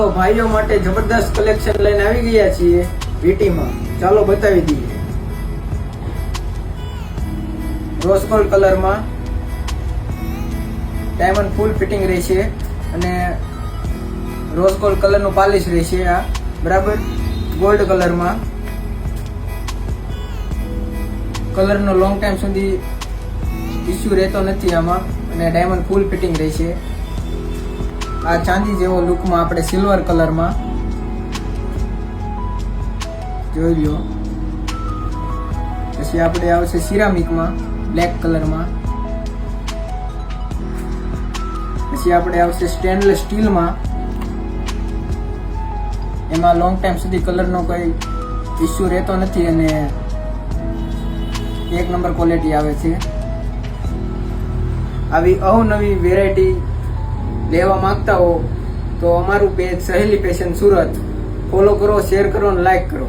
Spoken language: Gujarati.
ચાલો ભાઈઓ માટે જબરદસ્ત કલેક્શન લઈને આવી ગયા છીએ વીટીમાં. ચાલો બતાવી દઈએ. રોઝ ગોલ્ડ કલરમાં ડાયમંડ ફૂલ ફિટિંગ રહેશે અને રોઝ ગોલ્ડ કલરનું પાલિશ રહેશે. આ બરાબર ગોલ્ડ કલરમાં કલરનો લોંગ ટાઈમ સુધી ઇસ્યુ રહેતો નથી આમાં અને ડાયમંડ ફૂલ ફિટિંગ રહેશે. આ ચાંદી જેવો લુકમાં આપણે સિલ્વર કલરમાં જોઈ લો. પછી આપણે આવશે સિરામિકમાં બ્લેક કલરમાં. પછી આપણે આવશે સ્ટેનલેસ સ્ટીલમાં. એમાં લોંગ ટાઈમ સુધી કલરનો કોઈ ઇસ્યુ રહેતો નથી અને એક નંબર ક્વોલિટી આવે છે. આવી અવનવી વેરાયટી લેવા માંગતા હો તો અમારું પેજ સહેલી ફેશન સુરત ફોલો કરો, શેર કરો અને લાઈક કરો.